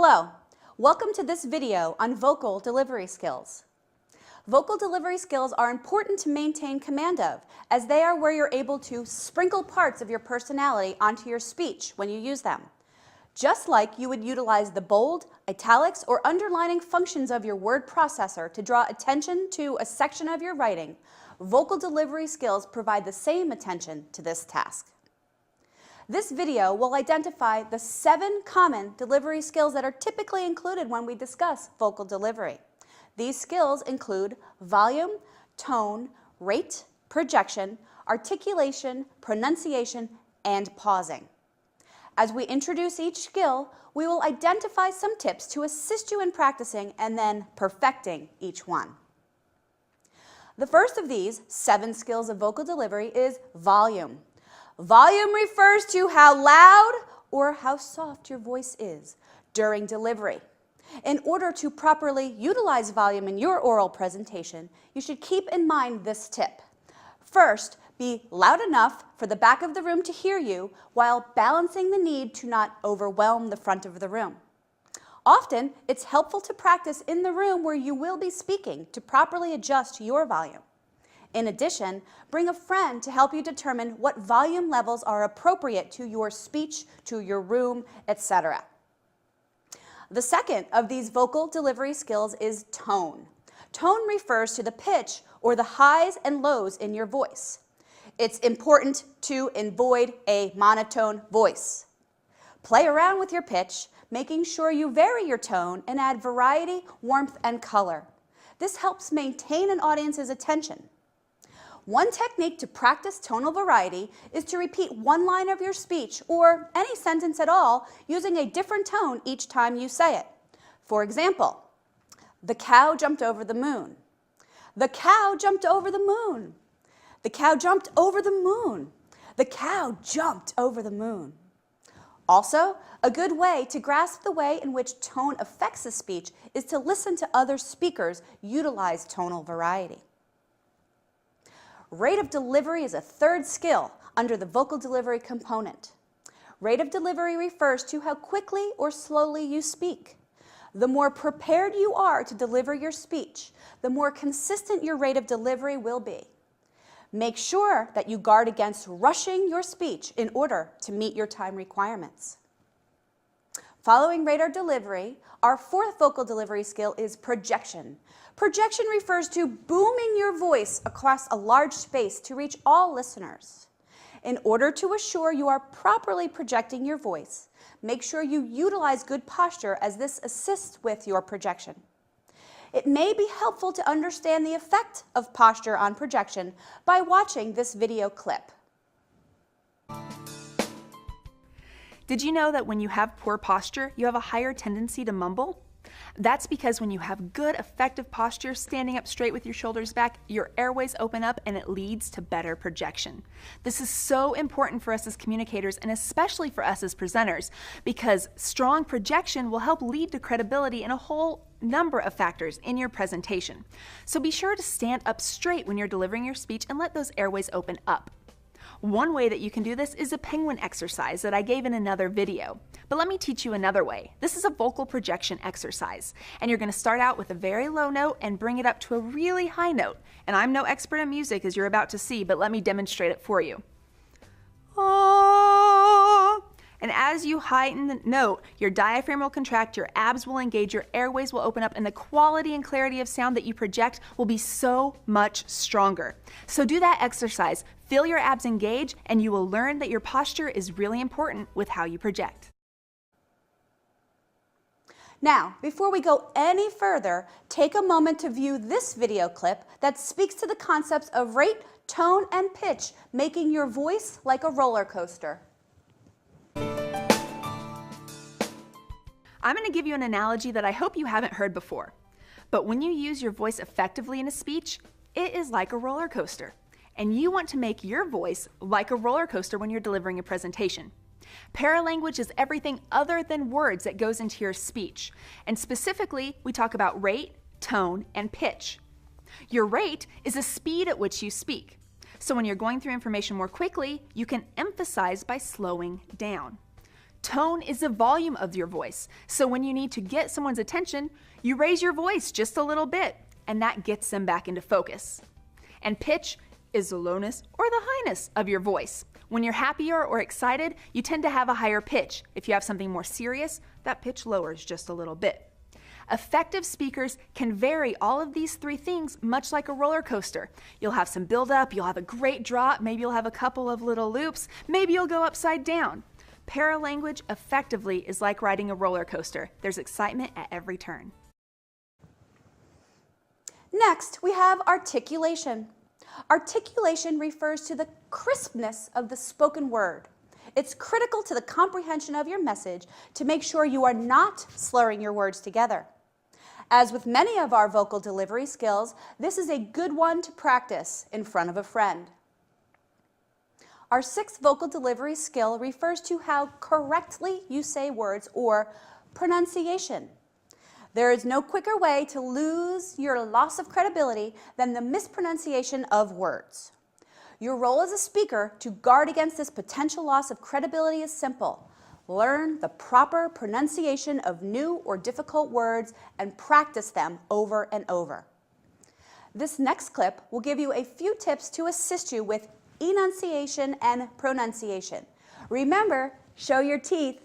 Hello, welcome to this video on vocal delivery skills. Vocal delivery skills are important to maintain command of, as they are where you're able to sprinkle parts of your personality onto your speech when you use them. Just like you would utilize the bold, italics, or underlining functions of your word processor to draw attention to a section of your writing, vocal delivery skills provide the same attention to this task. This video will identify the 7 common delivery skills that are typically included when we discuss vocal delivery. These skills include volume, tone, rate, projection, articulation, pronunciation, and pausing. As we introduce each skill, we will identify some tips to assist you in practicing and then perfecting each one. The first of these 7 skills of vocal delivery is volume. Volume refers to how loud or how soft your voice is during delivery. In order to properly utilize volume in your oral presentation, you should keep in mind this tip. First, be loud enough for the back of the room to hear you while balancing the need to not overwhelm the front of the room. Often, it's helpful to practice in the room where you will be speaking to properly adjust your volume. In addition, bring a friend to help you determine what volume levels are appropriate to your speech, to your room, etc. The second of these vocal delivery skills is tone. Tone refers to the pitch or the highs and lows in your voice. It's important to avoid a monotone voice. Play around with your pitch, making sure you vary your tone and add variety, warmth, and color. This helps maintain an audience's attention. One technique to practice tonal variety is to repeat one line of your speech or any sentence at all using a different tone each time you say it. For example, the cow jumped over the moon. The cow jumped over the moon. The cow jumped over the moon. The cow jumped over the moon. Also, a good way to grasp the way in which tone affects a speech is to listen to other speakers utilize tonal variety. Rate of delivery is a third skill under the vocal delivery component. Rate of delivery refers to how quickly or slowly you speak. The more prepared you are to deliver your speech, the more consistent your rate of delivery will be. Make sure that you guard against rushing your speech in order to meet your time requirements. Following rate of delivery, our fourth vocal delivery skill is projection. Projection refers to booming your voice across a large space to reach all listeners. In order to assure you are properly projecting your voice, make sure you utilize good posture as this assists with your projection. It may be helpful to understand the effect of posture on projection by watching this video clip. Did you know that when you have poor posture, you have a higher tendency to mumble? That's because when you have good, effective posture, standing up straight with your shoulders back, your airways open up and it leads to better projection. This is so important for us as communicators and especially for us as presenters because strong projection will help lead to credibility in a whole number of factors in your presentation. So be sure to stand up straight when you're delivering your speech and let those airways open up. One way that you can do this is a penguin exercise that I gave in another video. But let me teach you another way. This is a vocal projection exercise. And you're going to start out with a very low note and bring it up to a really high note. And I'm no expert in music as you're about to see, but let me demonstrate it for you. Ah. And as you heighten the note, your diaphragm will contract, your abs will engage, your airways will open up, and the quality and clarity of sound that you project will be so much stronger. So do that exercise. Feel your abs engage, and you will learn that your posture is really important with how you project. Now, before we go any further, take a moment to view this video clip that speaks to the concepts of rate, tone, and pitch, making your voice like a roller coaster. I'm going to give you an analogy that I hope you haven't heard before. But when you use your voice effectively in a speech, it is like a roller coaster. And you want to make your voice like a roller coaster when you're delivering a presentation. Paralanguage is everything other than words that goes into your speech. And specifically, we talk about rate, tone, and pitch. Your rate is the speed at which you speak. So when you're going through information more quickly, you can emphasize by slowing down. Tone is the volume of your voice. So when you need to get someone's attention, you raise your voice just a little bit, and that gets them back into focus. And pitch is the lowness or the highness of your voice. When you're happier or excited, you tend to have a higher pitch. If you have something more serious, that pitch lowers just a little bit. Effective speakers can vary all of these three things much like a roller coaster. You'll have some buildup, you'll have a great drop, maybe you'll have a couple of little loops, maybe you'll go upside down. Paralanguage effectively is like riding a roller coaster. There's excitement at every turn. Next, we have articulation. Articulation refers to the crispness of the spoken word. It's critical to the comprehension of your message to make sure you are not slurring your words together. As with many of our vocal delivery skills, this is a good one to practice in front of a friend. Our sixth vocal delivery skill refers to how correctly you say words, or pronunciation. There is no quicker way to lose your loss of credibility than the mispronunciation of words. Your role as a speaker to guard against this potential loss of credibility is simple. Learn the proper pronunciation of new or difficult words and practice them over and over. This next clip will give you a few tips to assist you with enunciation and pronunciation. Remember, show your teeth.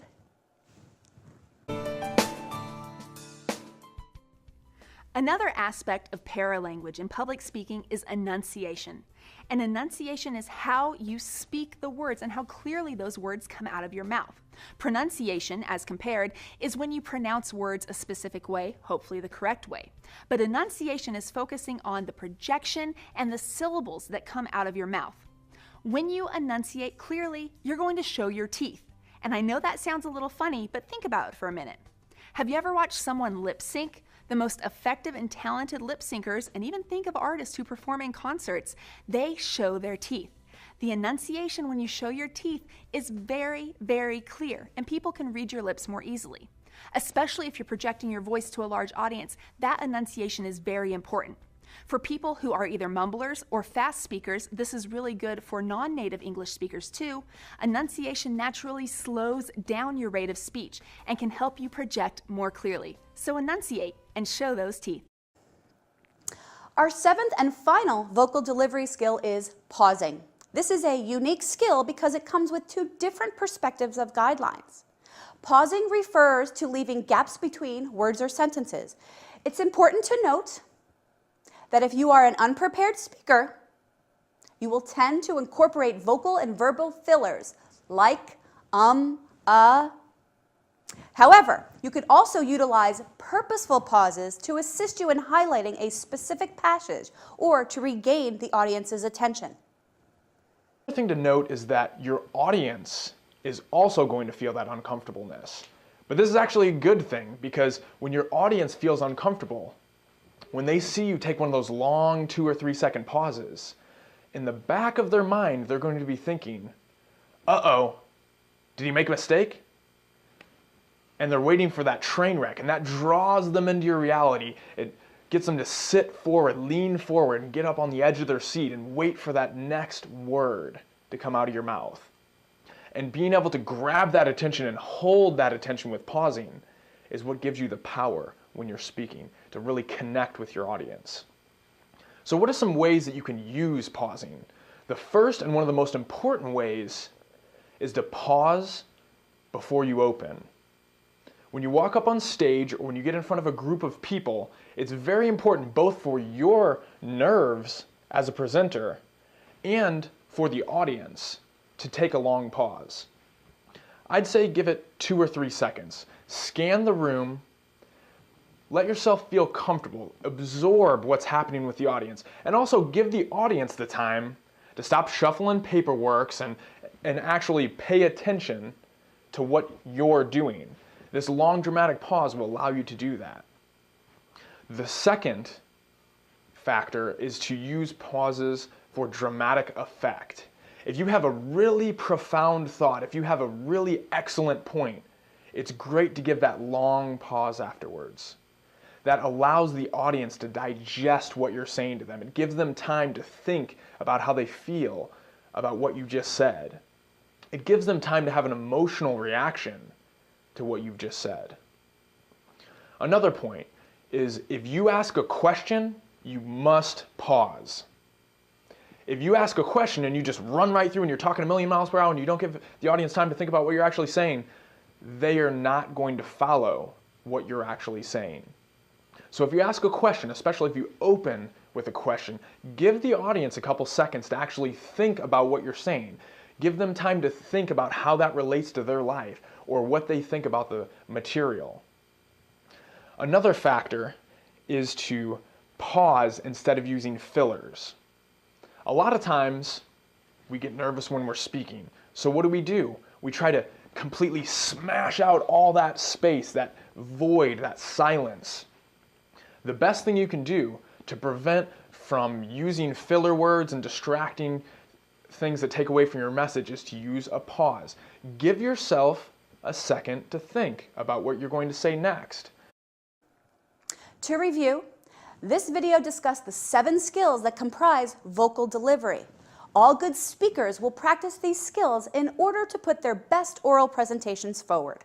Another aspect of paralanguage in public speaking is enunciation. And enunciation is how you speak the words and how clearly those words come out of your mouth. Pronunciation, as compared, is when you pronounce words a specific way, hopefully the correct way. But enunciation is focusing on the projection and the syllables that come out of your mouth. When you enunciate clearly, you're going to show your teeth. And I know that sounds a little funny, but think about it for a minute. Have you ever watched someone lip sync? The most effective and talented lip syncers, and even think of artists who perform in concerts, they show their teeth. The enunciation when you show your teeth is very, very clear, and people can read your lips more easily. Especially if you're projecting your voice to a large audience, that enunciation is very important. For people who are either mumblers or fast speakers, this is really good for non-native English speakers too. Enunciation naturally slows down your rate of speech and can help you project more clearly. So enunciate and show those teeth. Our seventh and final vocal delivery skill is pausing. This is a unique skill because it comes with two different perspectives of guidelines. Pausing refers to leaving gaps between words or sentences. It's important to note that if you are an unprepared speaker, you will tend to incorporate vocal and verbal fillers like However, you could also utilize purposeful pauses to assist you in highlighting a specific passage or to regain the audience's attention. The thing to note is that your audience is also going to feel that uncomfortableness. But this is actually a good thing, because when your audience feels uncomfortable, when they see you take one of those long 2 or 3 second pauses, in the back of their mind, they're going to be thinking, uh-oh, did he make a mistake? And they're waiting for that train wreck, and that draws them into your reality. It gets them to sit forward, lean forward, and get up on the edge of their seat and wait for that next word to come out of your mouth. And being able to grab that attention and hold that attention with pausing is what gives you the power when you're speaking to really connect with your audience. So what are some ways that you can use pausing? The first and one of the most important ways is to pause before you open. When you walk up on stage or when you get in front of a group of people, it's very important both for your nerves as a presenter and for the audience to take a long pause. I'd say give it 2 or 3 seconds. Scan the room, let yourself feel comfortable, absorb what's happening with the audience, and also give the audience the time to stop shuffling paperwork and actually pay attention to what you're doing. This long dramatic pause will allow you to do that. The second factor is to use pauses for dramatic effect. If you have a really profound thought, if you have a really excellent point, it's great to give that long pause afterwards. That allows the audience to digest what you're saying to them. It gives them time to think about how they feel about what you just said. It gives them time to have an emotional reaction to what you've just said. Another point is if you ask a question, you must pause. If you ask a question and you just run right through and you're talking a million miles per hour and you don't give the audience time to think about what you're actually saying, they are not going to follow what you're actually saying. So if you ask a question, especially if you open with a question, give the audience a couple seconds to actually think about what you're saying. Give them time to think about how that relates to their life or what they think about the material. Another factor is to pause instead of using fillers. A lot of times we get nervous when we're speaking. So what do? We try to completely smash out all that space, that void, that silence. The best thing you can do to prevent from using filler words and distracting things that take away from your message is to use a pause. Give yourself a second to think about what you're going to say next. To review, this video discussed the 7 skills that comprise vocal delivery. All good speakers will practice these skills in order to put their best oral presentations forward.